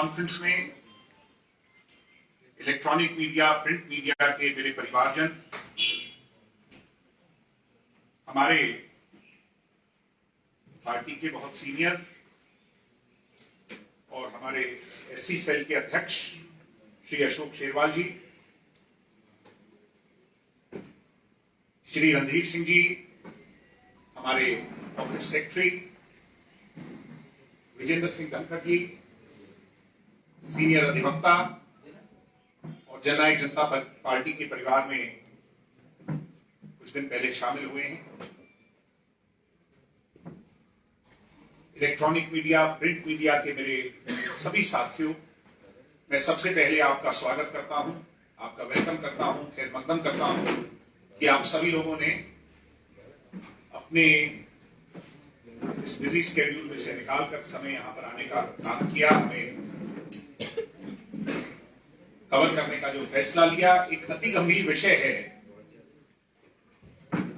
Conference में electronic media, print media के मेरे परिवारजन, हमारे पार्टी के बहुत सीनियर और हमारे एससी सेल के अध्यक्ष श्री अशोक शेरवाल जी, श्री रणधीर सिंह जी, हमारे ऑफिस सेक्रेटरी विजेंद्र सिंह धनखड़ जी, सीनियर अधिवक्ता और जननायक जनता पार्टी के परिवार में कुछ दिन पहले शामिल हुए हैं। इलेक्ट्रॉनिक मीडिया, प्रिंट मीडिया के मेरे सभी साथियों, मैं सबसे पहले आपका स्वागत करता हूं, आपका वेलकम करता हूं, खैर मकदम करता हूं कि आप सभी लोगों ने अपने इस बिजी स्केड्यूल में से निकालकर समय यहां पर आने का काम किया, हमें कवर करने का जो फैसला लिया। एक अति गंभीर विषय है।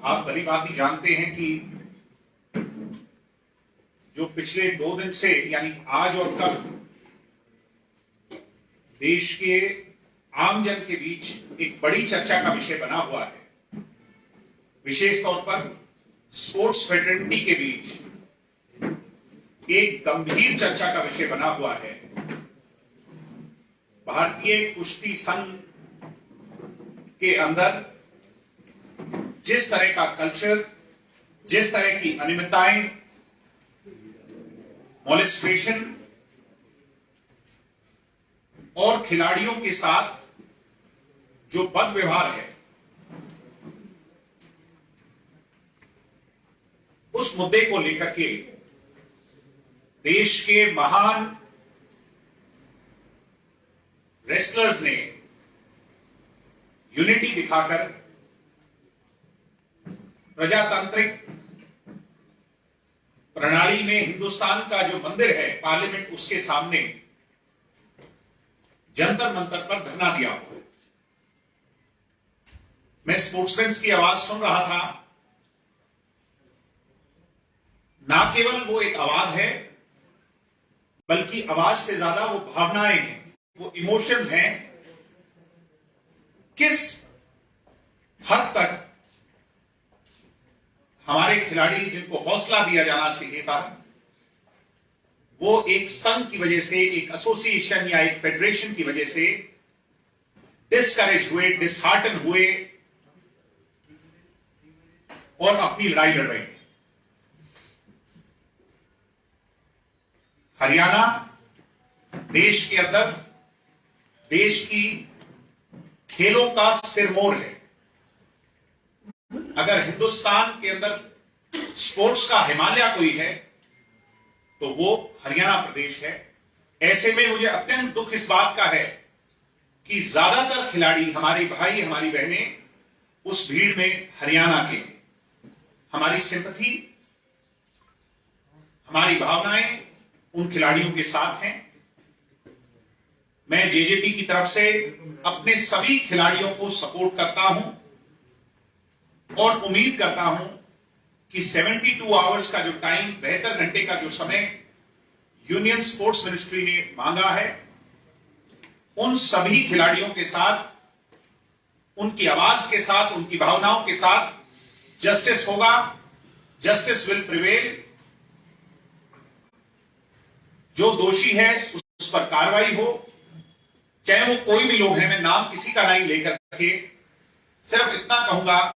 आप भली भांति जानते हैं कि जो पिछले 2 दिन से यानी आज और कल देश के आमजन के बीच एक बड़ी चर्चा का विषय बना हुआ है, विशेष तौर पर स्पोर्ट्स फ्रेटर्निटी के बीच एक गंभीर चर्चा का विषय बना हुआ है। भारतीय कुश्ती संघ के अंदर जिस तरह का कल्चर, जिस तरह की अनियमितताएं, मॉलेस्टेशन और खिलाड़ियों के साथ जो बद व्यवहार है, उस मुद्दे को लेकर के देश के महान रेसलर्स ने यूनिटी दिखाकर प्रजातांत्रिक प्रणाली में हिंदुस्तान का जो मंदिर है, पार्लियामेंट, उसके सामने जंतर मंतर पर धरना दिया हुआ है। मैं स्पोर्ट्समैन की आवाज सुन रहा था। ना केवल वो एक आवाज है, बल्कि आवाज से ज्यादा वो भावनाएं हैं, वो इमोशंस हैं। किस हद तक हमारे खिलाड़ी, जिनको हौसला दिया जाना चाहिए था, वो एक संघ की वजह से, एक एसोसिएशन या एक फेडरेशन की वजह से डिस्करेज हुए, डिसहार्टन हुए और अपनी लड़ाई लड़ रहे हैं। हरियाणा देश के अंदर देश की खेलों का सिरमौर है। अगर हिंदुस्तान के अंदर स्पोर्ट्स का हिमालय कोई है तो वो हरियाणा प्रदेश है। ऐसे में मुझे अत्यंत दुख इस बात का है कि ज्यादातर खिलाड़ी, हमारे भाई, हमारी बहनें उस भीड़ में हरियाणा के। हमारी सिंपैथी, हमारी भावनाएं उन खिलाड़ियों के साथ हैं। मैं जेजेपी की तरफ से अपने सभी खिलाड़ियों को सपोर्ट करता हूं और उम्मीद करता हूं कि 72 आवर्स का जो टाइम, 72 घंटे का जो समय यूनियन स्पोर्ट्स मिनिस्ट्री ने मांगा है, उन सभी खिलाड़ियों के साथ, उनकी आवाज के साथ, उनकी भावनाओं के साथ जस्टिस होगा। Justice will prevail. जो दोषी है उस पर कार्रवाई हो, चाहे वो कोई भी लोग हैं। मैं नाम किसी का नहीं लेकर के सिर्फ इतना कहूंगा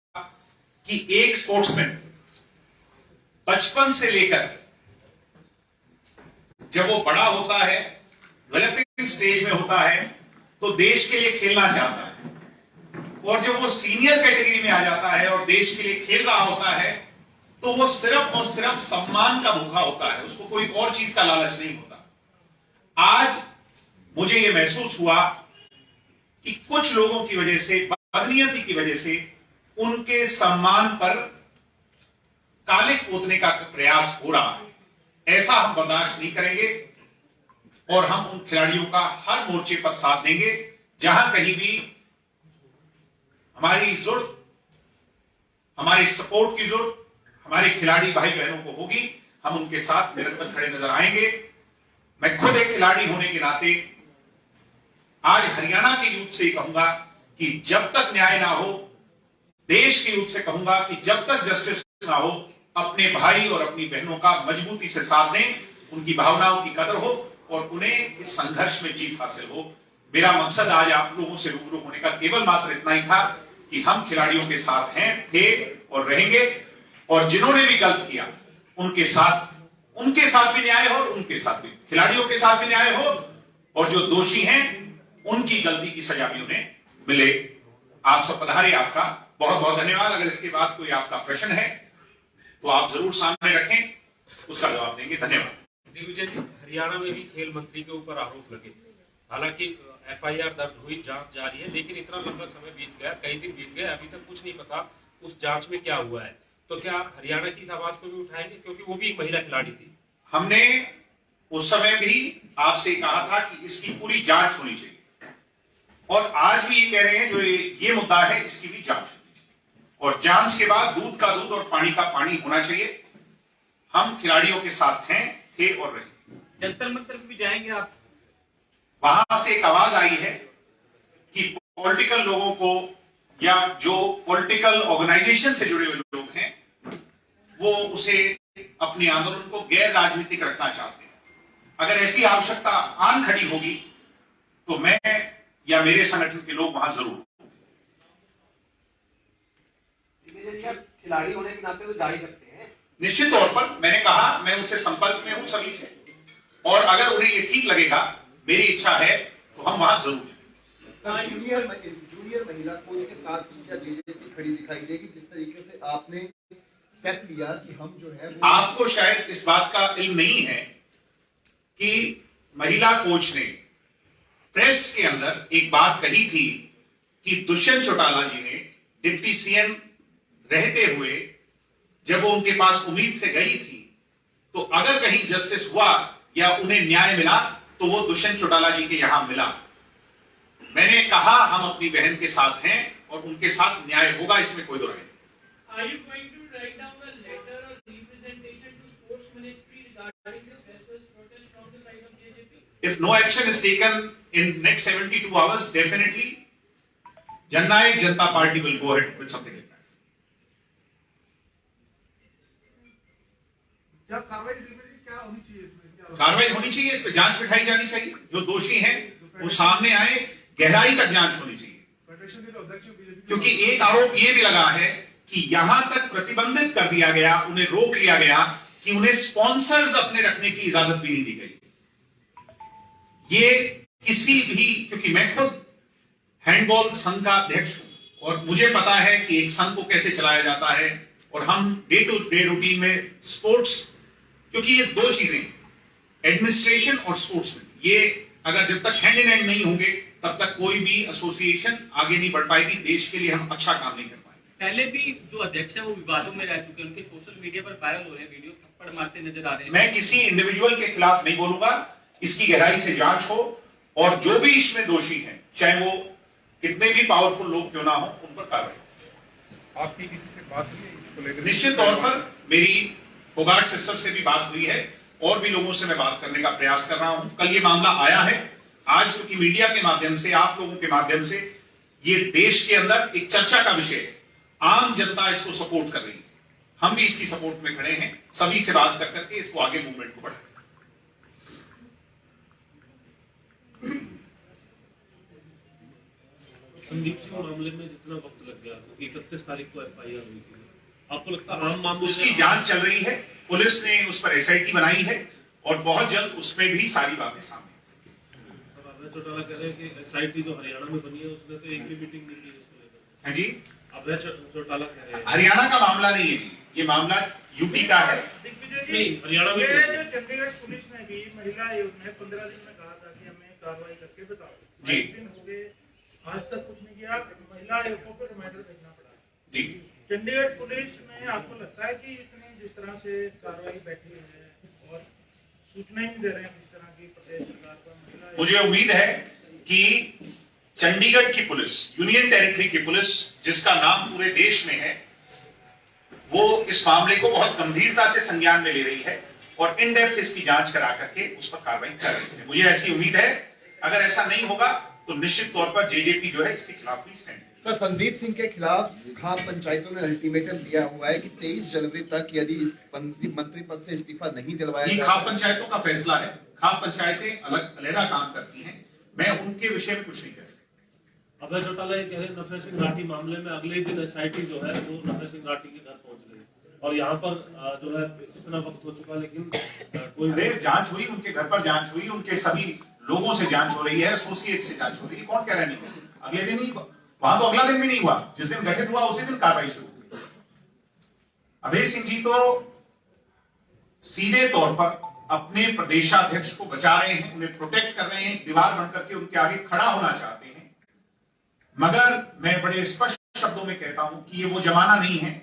कि एक स्पोर्ट्समैन बचपन से लेकर जब वो बड़ा होता है, डेवलपिंग स्टेज में होता है, तो देश के लिए खेलना चाहता है। और जब वो सीनियर कैटेगरी में आ जाता है और देश के लिए खेल रहा होता है, तो वो सिर्फ और सिर्फ सम्मान का भूखा होता है, उसको कोई और चीज का लालच नहीं होता। आज मुझे यह महसूस हुआ कि कुछ लोगों की वजह से, बदनीयती की वजह से, उनके सम्मान पर कालिक पोतने का प्रयास हो रहा है। ऐसा हम बर्दाश्त नहीं करेंगे और हम उन खिलाड़ियों का हर मोर्चे पर साथ देंगे। जहां कहीं भी हमारी जरूरत, हमारी सपोर्ट की जरूरत हमारे खिलाड़ी भाई बहनों को होगी, हम उनके साथ निरंतर खड़े नजर आएंगे। मैं खुद एक खिलाड़ी होने के नाते आज हरियाणा के यूथ से कहूंगा कि जब तक न्याय ना हो, देश के यूथ से कहूंगा कि जब तक जस्टिस ना हो, अपने भाई और अपनी बहनों का मजबूती से साथ दें, उनकी भावनाओं की कदर हो और उन्हें इस संघर्ष में जीत हासिल हो। मेरा मकसद आज आप लोगों से रूबरू होने का केवल मात्र इतना ही था कि हम खिलाड़ियों के साथ हैं, थे और रहेंगे, और जिन्होंने भी गलत किया उनके साथ भी न्याय हो, उनके साथ भी, खिलाड़ियों के साथ भी न्याय हो, और जो दोषी हैं उनकी गलती की सजा भी उन्हें मिले। आप सब पधारे, आपका बहुत बहुत धन्यवाद। अगर इसके बाद कोई आपका प्रश्न है तो आप जरूर सामने रखें, उसका जवाब देंगे। धन्यवाद। दिग्विजय जी, हरियाणा में भी खेल मंत्री के ऊपर आरोप लगे, हालांकि एफआईआर दर्ज हुई, जांच जारी है, लेकिन इतना लंबा समय बीत गया, कई दिन बीत गए, अभी तक कुछ नहीं पता उस जांच में क्या हुआ है। तो क्या हरियाणा की इस आवाज को भी उठाएंगे, क्योंकि वो भी एक महिला खिलाड़ी थी? हमने उस समय भी आपसे कहा था कि इसकी पूरी जांच होनी चाहिए, और आज भी ये कह रहे हैं जो ये मुद्दा है इसकी भी जांच होनी चाहिए, और जांच के बाद दूध का दूध और पानी का पानी होना चाहिए। हम खिलाड़ियों के साथ हैं, थे और रहेंगे। जंतर मंतर भी जाएंगे आप? वहां से एक आवाज आई है कि पॉलिटिकल लोगों को या जो पॉलिटिकल ऑर्गेनाइजेशन से जुड़े हुए लोग हैं वो उसे अपने आंदोलन को गैर राजनीतिक रखना चाहते हैं। अगर ऐसी आवश्यकता आन खड़ी होगी तो मैं या मेरे संगठन के लोग वहां जरूर। खिलाड़ी होने के नाते तो जा ही सकते हैं। निश्चित तौर पर मैंने कहा मैं उनसे संपर्क में हूं सभी से, और अगर उन्हें ये ठीक लगेगा, मेरी इच्छा है, तो हम वहां जरूर जाएंगे। जूनियर महिला कोच के साथ क्या जेजेपी खड़ी दिखाई देगी, जिस तरीके से आपने स्टेप लिया कि हम जो है आपको शायद इस बात का इल्म नहीं है कि महिला कोच ने प्रेस के अंदर एक बात कही थी कि दुष्यंत चौटाला जी ने डिप्टी सीएम रहते हुए जब वो उनके पास उम्मीद से गई थी, तो अगर कहीं जस्टिस हुआ या उन्हें न्याय मिला तो वो दुष्यंत चौटाला जी के यहां मिला। मैंने कहा हम अपनी बहन के साथ हैं और उनके साथ न्याय होगा, इसमें कोई दो राय नहीं। If no action is taken in next 72 hours, definitely Jannayak Janata Party will go ahead with something like that. क्या कार्रवाई होनी चाहिए इसमें? कार्रवाई होनी चाहिए, इस पर जांच बिठाई जानी चाहिए, जो दोषी हैं वो सामने आए, गहराई तक जांच होनी चाहिए। क्योंकि एक आरोप ये भी लगा है कि यहां तक प्रतिबंधित कर दिया गया, उन्हें रोक लिया गया कि उन्हें स्पॉन्सर्स अपने रखने की इजाजत भी नहीं दी गई। ये किसी भी, क्योंकि मैं खुद हैंडबॉल संघ का अध्यक्ष हूं और मुझे पता है कि एक संघ को कैसे चलाया जाता है, और हम डे टू डे रूटीन में स्पोर्ट्स, क्योंकि ये दो चीजें, एडमिनिस्ट्रेशन और स्पोर्ट्समैन, ये अगर जब तक हैंड इन हैंड नहीं होंगे तब तक कोई भी एसोसिएशन आगे नहीं बढ़ पाएगी। देश के लिए हम अच्छा काम नहीं कर पाएंगे। पहले भी जो अध्यक्ष है वो विवादों में रह चुके हैं, उनके सोशल मीडिया पर वायरल हो रहे हैं वीडियो, थप्पड़ मारते नजर आ रहे हैं। मैं किसी इंडिविजुअल के खिलाफ नहीं बोलूंगा, इसकी गहराई से जांच हो, और जो भी इसमें दोषी हैं, चाहे वो कितने भी पावरफुल लोग क्यों ना हो, उन पर कार्रवाई। आपकी किसी से बात हुई है इसको लेकर? निश्चित तौर पर मेरी फोगाट सिस्टर से भी बात हुई है, और भी लोगों से मैं बात करने का प्रयास कर रहा हूं। कल ये मामला आया है, आज क्योंकि मीडिया के माध्यम से, आप लोगों के माध्यम से ये देश के अंदर एक चर्चा का विषय है, आम जनता इसको सपोर्ट कर रही है, हम भी इसकी सपोर्ट में खड़े हैं, सभी से बात कर करके इसको आगे मूवमेंट को बढ़ाएं। संदीप सिंह मामले में जितना वक्त लग गया, 31 तारीख को एफआईआर हुई थी, आपको लगता है आम मामले उसकी जांच चल रही है, पुलिस ने उस पर एसआईटी बनाई है, और बहुत जल्द उसमें भी सारी बातें सामने। अभय चौटाला कह रहे हैं कि एसआईटी जो हरियाणा में बनी है उसने तो एक भी मीटिंग नहीं की इसको लेकर। हाँ जी, अभय चौटाला कह रहे हैं हरियाणा का मामला नहीं है, ये मामला यूपी का है। नहीं, हरियाणा में चंडीगढ़ पुलिस ने भी महिला आयोग ने 15 दिन में कहा था कि हमें कार्रवाई करके बताओ, जी, दिन हो गए, आज तक कुछ नहीं किया, महिला आयोग को फिर रिमाइंडर भेजना पड़ा जी। चंडीगढ़ पुलिस में आपको लगता है कि इतनी जिस तरह से कार्रवाई बैठी है और सूचना ही नहीं दे रहे हैं किस तरह की प्रदेश सरकार पर? मुझे उम्मीद है कि चंडीगढ़ की पुलिस, यूनियन टेरिटरी की पुलिस, जिसका नाम पूरे देश में है, वो इस मामले को बहुत गंभीरता से संज्ञान में ले रही है, और इन डेप्थ इसकी जांच करा करके उस पर कार्रवाई कर रही है। मुझे ऐसी उम्मीद है अगर ऐसा नहीं होगा तो निश्चित तौर पर जेजेपी जो है इसके खिलाफ भी स्टैंड। सर, संदीप सिंह के खिलाफ खाप पंचायतों ने अल्टीमेटम दिया हुआ है कि 23 जनवरी तक यदि इस मंत्री पद से इस्तीफा नहीं दिलवाया ये जाता खाप पंचायतों का फैसला है। खाप पंचायतें अलग-अलग काम करती हैं, मैं उनके विषय में कुछ नहीं कह सकता। अभय चौटाला ये कह रहे हैं नफे सिंह राठी मामले में अगले दिन एसआईटी जो है वो नफे सिंह राठी के घर पहुंच गई और यहाँ पर जो है इतना वक्त हो चुका लेकिन कोई जांच हुई, उनके घर पर जांच हुई, उनके सभी लोगों से जांच हो रही है, एसोसिएट से जांच हो रही है। कौन कह रहा है नहीं? अगले दिन ही, वहां तो अगला दिन भी नहीं हुआ, जिस दिन गठित हुआ उसी दिन कार्रवाई शुरू हुई। अभय सिंह जी तो सीधे तौर पर अपने प्रदेशाध्यक्ष को बचा रहे हैं, उन्हें प्रोटेक्ट कर रहे हैं, दीवार बनकर के उनके आगे खड़ा होना चाहते हैं। मगर मैं बड़े स्पष्ट शब्दों में कहता हूं कि ये वो जमाना नहीं है।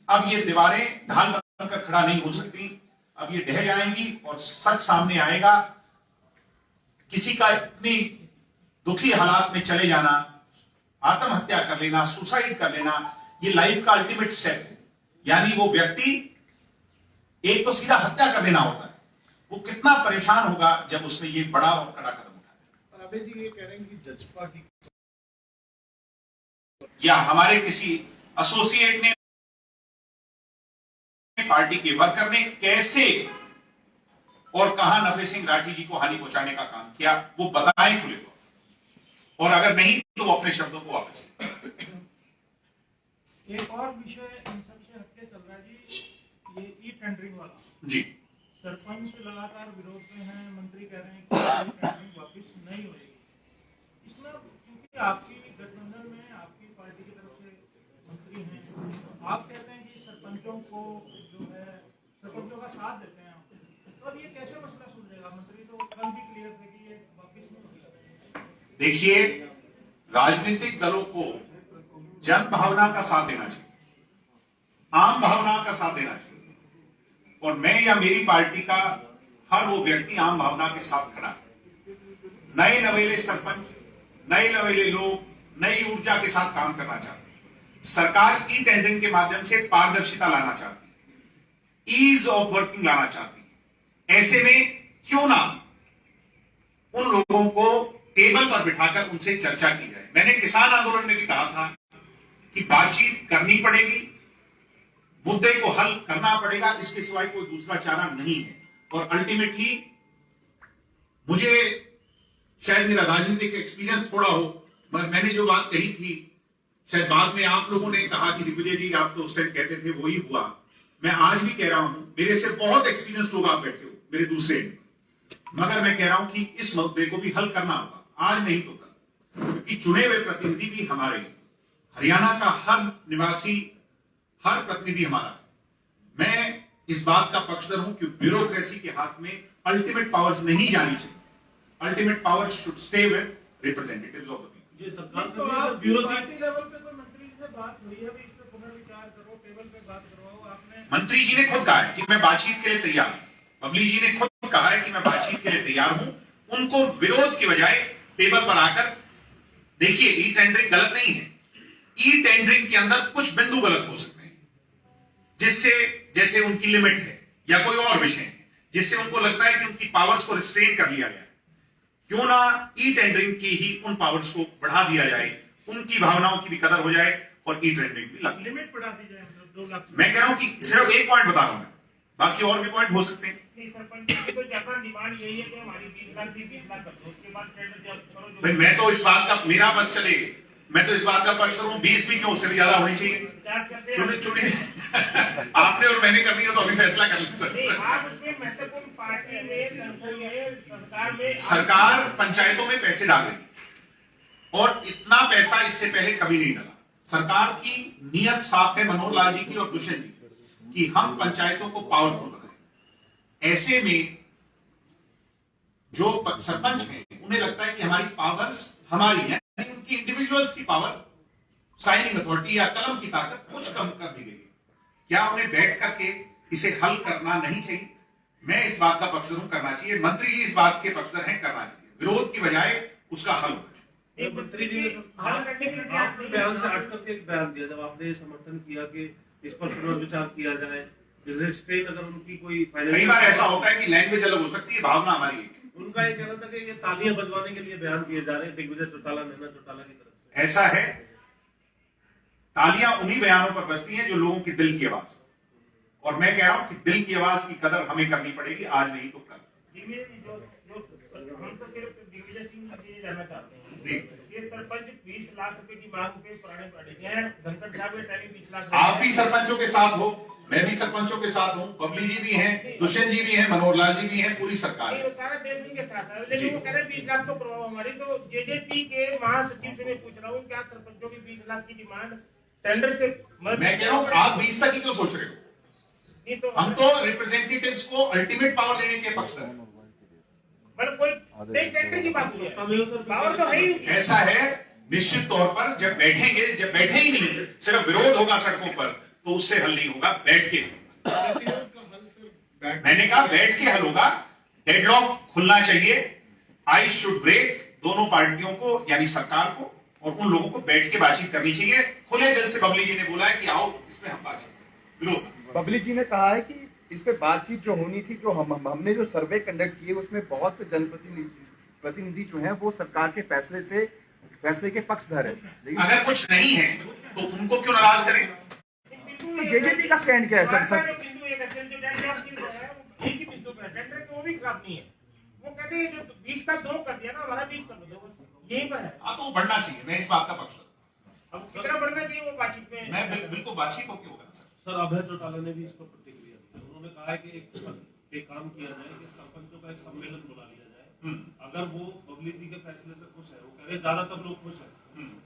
अब ये दीवारें ढाल बनकर खड़ा नहीं हो सकती, अब ये ढह जाएंगी और सच सामने आएगा। किसी का इतनी दुखी हालात में चले जाना, आत्महत्या कर लेना, सुसाइड कर लेना, ये लाइफ का अल्टीमेट स्टेप है। यानी वो व्यक्ति एक तो सीधा हत्या कर देना होता है, वो कितना परेशान होगा जब उसने ये बड़ा और कड़ा कदम उठाया। और अभय जी ये कह रहे हैं कि जजपा की या हमारे किसी एसोसिएट ने, पार्टी के वर्कर ने कैसे और कहां नफे सिंह राठी जी को हानि पहुंचाने का काम किया, वो बताएं खुले को, और अगर नहीं तो वो अपने शब्दों को वापस लें। एक और विषय इन सबसे हटके चल रहा है जी, ये ई टेंडरिंग वाला। जी, सरपंच लगातार विरोध में हैं, मंत्री कह रहे हैं कि ई टेंडरिंग वापस नहीं होगी। इसमें क्योंकि आपकी गठबंधन में आपकी पार्टी की तरफ से मंत्री हैं, आप कहते हैं कि सरपंचों को जो है सरपंचों का साथ देते हैं, तो अब ये कैसे मसला सुलझेगा? मंत्री तो कल भी क्लियर थे कि ये वापस नहीं होगी। देखिए, राजनीतिक दलों को जन भावना का साथ देना चाहिए, आम भावना का साथ देना चाहिए, और मैं या मेरी पार्टी का हर वो व्यक्ति आम भावना के साथ खड़ा है। नए नवेले सरपंच, नए नवेले लोग नई ऊर्जा के साथ काम करना चाहते हैं। सरकार ई टेंडरिंग के माध्यम से पारदर्शिता लाना चाहती है, ईज ऑफ वर्किंग लाना चाहती है। ऐसे में क्यों ना उन लोगों को टेबल पर बिठाकर उनसे चर्चा की जाए। मैंने किसान आंदोलन में भी कहा था कि बातचीत करनी पड़ेगी, मुद्दे को हल करना पड़ेगा, इसके सिवाय कोई दूसरा चारा नहीं है। और अल्टीमेटली मुझे शायद मेरा राजनीतिक एक्सपीरियंस थोड़ा हो, मगर मैंने जो बात कही थी शायद बाद में आप लोगों ने कहा कि दिग्विजय जी आप तो उस टाइम कहते थे, वही हुआ। मैं आज भी कह रहा हूं, मेरे से बहुत एक्सपीरियंस लोग आप बैठे हो मेरे दूसरे, मगर मैं कह रहा हूं कि इस मुद्दे को भी हल करना होगा, आज नहीं तो कल, क्योंकि चुने हुए प्रतिनिधि भी हमारे, हरियाणा का हर निवासी, हर प्रतिनिधि हमारा है। मैं इस बात का पक्षधर हूं कि ब्यूरोक्रेसी के हाथ में अल्टीमेट पावर्स नहीं जानी चाहिए। Ultimate power should stay with representatives of the people. ये सरकार तो का आप ब्यूरो पार्टी लेवल पे कोई मंत्री से बात हुई है, अभी इस पे पुनर्विचार करो, टेबल पे बात करवाओ। आपने मंत्री जी ने खुद कहा है कि मैं बातचीत के लिए तैयार हूं। बबली जी ने खुद कहा है कि मैं बातचीत के लिए तैयार हूं। उनको विरोध की बजाय टेबल पर आकर, देखिए ई टेंडरिंग गलत नहीं है, ई टेंडरिंग के अंदर कुछ बिंदु गलत हो सकते हैं, जिससे जैसे उनकी लिमिट है या कोई और विषय है जिससे उनको लगता है कि उनकी पावर्स को रिस्ट्रेन कर लिया गया। क्यों ना ई टेंडरिंग की ही उन पावर्स को बढ़ा दिया जाए, उनकी भावनाओं की भी कदर हो जाए और ई टेंडरिंग भी लगे। लिमिट बढ़ा दी जाए 2 लाख। मैं कह रहा हूं कि सिर्फ एक पॉइंट बता रहा हूं मैं, बाकी और भी पॉइंट हो सकते हैं। सरपंच की तो ज्यादा डिमांड यही है कि हमारी 20 लाख थी, 20 लाख कर दो, उसके बाद टेंडर करो जो। भाई मैं तो इस बात का, मेरा बस चले, मैं तो इस बात का पक्ष हूं 20 भी क्यों, उससे भी ज्यादा होनी चाहिए। 50 करते चुने चुने आपने और मैंने कर दिया तो अभी फैसला कर ले सर। आप उसमें महत्वपूर्ण पार्टी में, सरकार में, सरकार पंचायतों में पैसे डाल रही और इतना पैसा इससे पहले कभी नहीं डाला। सरकार की नीयत साफ है, मनोहर लाल जी की और दुष्यंत जी की, कि हम पंचायतों को पावरफुल बनाएं। ऐसे में जो सरपंच हैं उन्हें लगता है कि हमारी पावर्स हमारी है, उनकी इंडिविजुअल्स की पावर, साइनिंग अथॉरिटी या कलम की ताकत कुछ कम कर दी गई है। क्या उन्हें बैठ करके इसे हल करना नहीं चाहिए? मैं इस बात का पक्षधर हूं, करना चाहिए। मंत्री जी इस बात के पक्षधर हैं, करना चाहिए। विरोध की बजाय उसका हल होना चाहिए। मंत्री जी ने आपने बयान से हट करके एक बयान दिया जब आपने समर्थन किया कि इस पर पुनर्विचार किया जाए, रिस्ट्रेन अगर उनकी कोई कई बार ऐसा होता है कि लैंग्वेज अलग हो सकती है, भावना हमारी एक है। उनका ये कहना था कि ये तालियां बजवाने के लिए बयान किए जा रहे हैं दिग्विजय चौटाला, नैना चौटाला की तरफ से। ऐसा है, तालियां उन्हीं बयानों पर बजती हैं जो लोगों की दिल की आवाज, और मैं कह रहा हूं कि दिल की आवाज की कदर हमें करनी पड़ेगी, आज नहीं तो कल। हम तो सिर्फ दिग्विजय सिंह से ये जानना चाहते हैं, जी। ये सरपंच 20 लाख रुपए की मांग पे पुराने पार्टी के हैं, धनखड़ साहब ने पहले 20 लाख आप भी सरपंचों के साथ हो, मैं भी सरपंचों के साथ हूं, बबली जी भी हैं, दुष्यंत जी भी हैं, मनोहर लाल जी भी हैं, पूरी सरकार नहीं, है। वो सारा देश उनके साथ है, जी। लेकिन वो कह रहे हैं 20 लाख तो प्रभाव हमारी। तो जेजेपी के महासचिव से मैं पूछ रहा हूँ, क्या सरपंचों की 20 लाख की डिमांड टेंडर से मैं कह रहा हूं आप 20 तक ही क्यों सोच रहे हो? नहीं तो हम तो रिप्रेजेंटेटिव्स को अल्टीमेट पावर देने के पक्ष में। मतलब कोई नहीं, टेंडर की बात हुई है, पावर तो है ही नहीं। ऐसा है, निश्चित तौर पर जब बैठेंगे, जब बैठे ही नहीं, सिर्फ विरोध होगा सड़कों पर, तो उससे हल नहीं होगा, बैठ के। मैंने कहा बैठ के हल होगा, डेडलॉक खुलना चाहिए, आइस शुड ब्रेक, दोनों पार्टियों को यानी सरकार को और उन लोगों को बैठ के बातचीत करनी चाहिए। खुले दिल से बबली जी ने बोला है कि आओ इसमें हम बातचीत करें। विरोध बबली जी ने कहा है कि इस पे बातचीत जो होनी थी, जो हमने जो सर्वे कंडक्ट किए उसमें बहुत से जनप्रतिनिधि जो हैं वो सरकार के फैसले के पक्षधर है, लेकिन अगर कुछ नहीं है तो उनको क्यों नाराज करें? तो जेजेपी का स्टैंड क्या है हमारा सर? जो बिंदु एक है, जो डेडलॉक सिर्फ है, वो एक ही बिंदु पे है, टेंडर तो वो भी खराब नहीं है। वो कहते हैं जो 20 का 2 कर दिया ना, हमारा 20 कर दो, बस यही पर है। हाँ तो वो बढ़ना चाहिए, मैं इस बात का पक्ष हूं। अब कितना बढ़ना चाहिए वो बातचीत में? मैं बिल्कुल बातचीत होकर होगा सर। सर अभय चौटाला ने भी इस पर प्रतिक्रिया दी। उन्होंने कहा है कि एक काम किया जाए कि सरपंचों का एक सम्मेलन बुला लिया जाए। अगर वो बबली जी के फैसले से खुश है, वो कह रहे ज्यादातर लोग खुश हैं,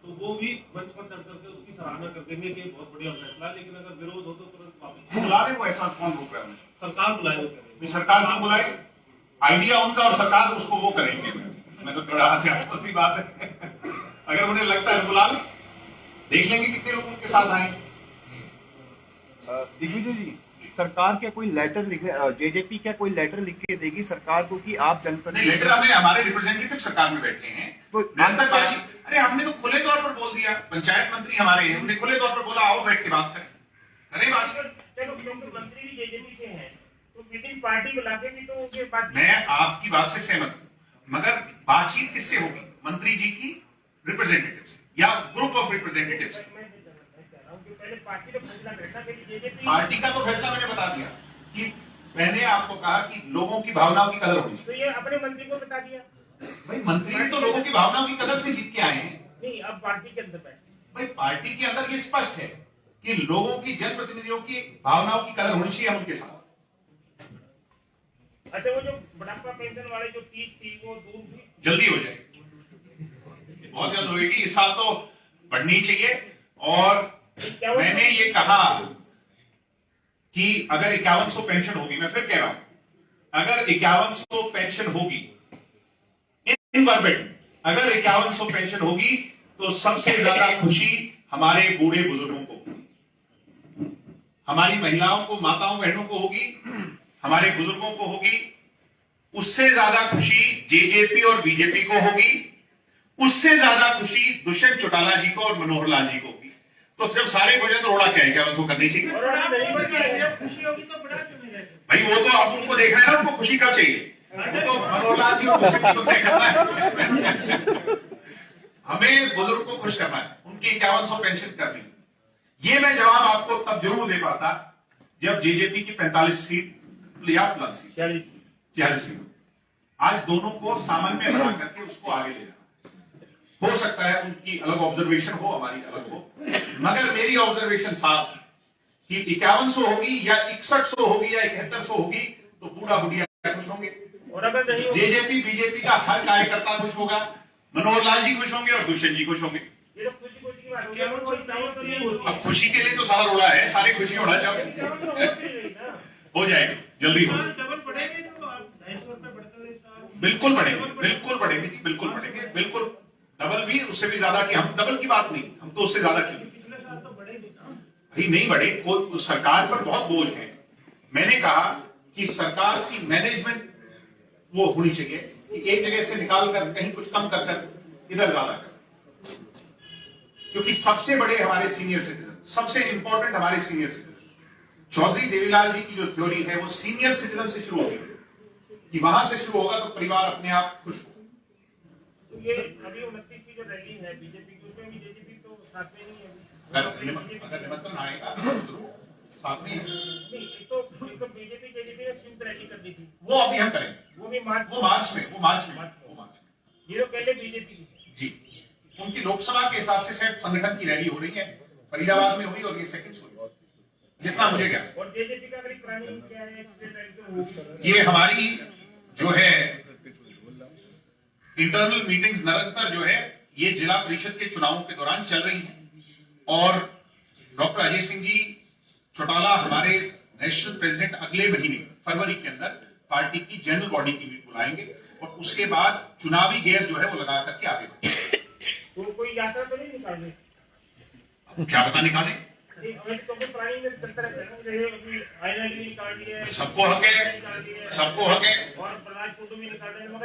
तो वो भी मंच पर चढ़ करके उसकी सराहना कर देंगे कि बहुत बढ़िया फैसला है, लेकिन अगर विरोध हो तो तुरंत वापस। बुला रहे वो, ऐसा कौन रोक रहा है? सरकार बुलाए, वो कह रहे हैं। सरकार क्यों बुलाए? आइडिया उनका और सरकार उसको वो करेंगे। मैं तो थोड़ा सी बात है, अगर उन्हें लगता है बुला ले, देख लेंगे कितने लोग उनके साथ आए। दिग्विजय जी, सरकार क्या कोई लेटर लिख, जेजेपी क्या कोई लेटर लिख के देगी सरकार को कि आप नहीं, जनप्रतिनिधि? लेटर हमें, हमारे रिप्रेजेंटेटिव सरकार में बैठे हैं, तो निरंतर बातचीत। अरे हमने तो खुले तौर पर बोल दिया, पंचायत मंत्री हमारे हैं, उन्होंने खुले तौर पर बोला आओ बैठ के बात करें, अरे बात। चलो क्योंकि मंत्री भी जेजेपी से हैं, तो विद इन पार्टी बुला के भी तो उनके बात। मैं आपकी बात से सहमत हूं, मगर बातचीत किससे होगी? मंत्री जी की रिप्रेजेंटेटिव से या ग्रुप ऑफ रिप्रेजेंटेटिव से? मैं कह रहा हूँ कि पहले पार्टी ने फैसला करना कि जेजेपी। पार्टी का तो फैसला मैंने बता दिया कि मैंने आपको कहा कि लोगों की भावनाओं की कदर होनी चाहिए। तो ये अपने मंत्री को बता दिया। भाई मंत्री भी तो लोगों की भावनाओं की कदर से जीत के आए हैं। नहीं, अब पार्टी के अंदर बैठे। भाई पार्टी के अंदर ये स्पष्ट है कि लोगों की, जनप्रतिनिधियों की भावनाओं की कदर होनी चाहिए, हम उनके साथ। अच्छा, वो जो बुढ़ापा पेंशन वाले जो 30 थी वो दूर हुई? जल्दी हो जाएगी, बहुत जल्द होगी, इस साल तो बढ़नी चाहिए। और मैंने ये कहा कि अगर 5100 पेंशन होगी, मैं फिर कह रहा हूं, अगर 5100 पेंशन होगी इन वर्बेट, अगर 5100 पेंशन होगी तो सबसे ज्यादा खुशी हमारे बूढ़े बुजुर्गों को होगी, हमारी महिलाओं को, माताओं बहनों को होगी, हमारे बुजुर्गों को होगी। उससे ज्यादा खुशी जेजेपी और बीजेपी को होगी, उससे ज्यादा खुशी दुष्यंत चौटाला जी को और मनोहर लाल जी को होगी। तो जब सारे हो जाए तो रोड़ा क्या है, क्या उसको करनी चाहिए? और आप नहीं बढ़ गए, जब खुशी होगी तो बड़ा क्यों नहीं रहते? भाई वो तो आप उनको देख रहे हैं ना, उनको खुशी कब चाहिए, वो तो मनोहर लाल जी और दुष्यंत जी को तय करना है। हमें बुजुर्ग को खुश करना है, उनकी 5100 पेंशन करनी। ये मैं जवाब आपको तब जरूर दे पाता जब जेजेपी की 45 सीट या प्लस सीट 40 सीट। आज दोनों को सामान्य में बना करके उसको आगे ले जाना। हो सकता है उनकी अलग ऑब्जर्वेशन हो, हमारी अलग हो, मगर मेरी ऑब्जर्वेशन साफ कि 5100 होगी या 6100 होगी या 7100 होगी तो बूढ़ा बुढ़िया खुश होंगे। और अगर नहीं होगी? जेजेपी बीजेपी का हर कार्यकर्ता खुश होगा, मनोहर लाल जी खुश होंगे और दुष्यंत जी खुश होंगे। ये तो खुशी खुशी की बात हो गई, वो कोई दावा तो नहीं होती। अब खुशी के लिए तो सारा रोड़ा है, सारे खुशी होना चाहिए, दावा तो होती ही नहीं ना। हो जाएगा, जल्दी हो। डबल बढ़ेंगे तो आप 250 रुपए बढ़कर बिल्कुल बढ़ेंगे, बिल्कुल बढ़ेंगे जी, बिल्कुल बढ़ेंगे, बिल्कुल डबल भी, उससे भी ज्यादा की। हम डबल की बात नहीं, हम तो उससे ज्यादा की। पिछले साल तो बढ़ेगी ना। भाई नहीं बढ़े, कोई सरकार पर बहुत बोझ है। मैंने कहा कि सरकार की मैनेजमेंट वो होनी चाहिए कि एक जगह से निकाल कर कहीं कुछ कम कर इधर ज्यादा कर, क्योंकि सबसे बड़े हमारे सीनियर सिटीजन, सबसे इंपॉर्टेंट हमारे सीनियर सिटीजन चौधरी देवीलाल जी की जो थ्योरी है वो सीनियर सिटीजन से शुरू होगी कि वहां से शुरू होगा तो परिवार अपने आप खुश हो। तो ये अभी 29 की जो रैली है बीजेपी की, उसमें भी जेजेपी तो साथ में नहीं है अगर निमंत्रण आएगा तो जरूर साथ में ही। नहीं, एक तो बीजेपी जेजेपी ने संयुक्त रैली करनी थी, वो अभी हम करेंगे, वो भी मार्च वो मार्च में ये तो पहले बीजेपी की जी। उनकी लोकसभा के हिसाब से शायद संगठन की रैली हो रही है, फरीदाबाद में हुई और ये सेकंड हुई जितना मुझे क्या। और जेजेपी का अगर प्लानिंग क्या है स्टेट रैली तो होगी। ये हमारी जो है इंटरनल मीटिंग्स निरंतर जो है ये जिला परिषद के चुनावों के दौरान चल रही हैं और डॉक्टर अजय सिंह जी चौटाला हमारे नेशनल प्रेसिडेंट अगले महीने फरवरी के अंदर पार्टी की जनरल बॉडी की मीटिंग बुलाएंगे और उसके बाद चुनावी गेयर जो है वो लगा करके आगे बढ़ेंगे। तो कोई यात्रा तो नहीं निकाल रहे, क्या पता निकालें, तो प्लानिंग में चलता रहता है, आईना भी निकाल दिए, सबको हक है, सबको हक है। और प्रहलाद टुडू भी निकाल रहे हैं, मगर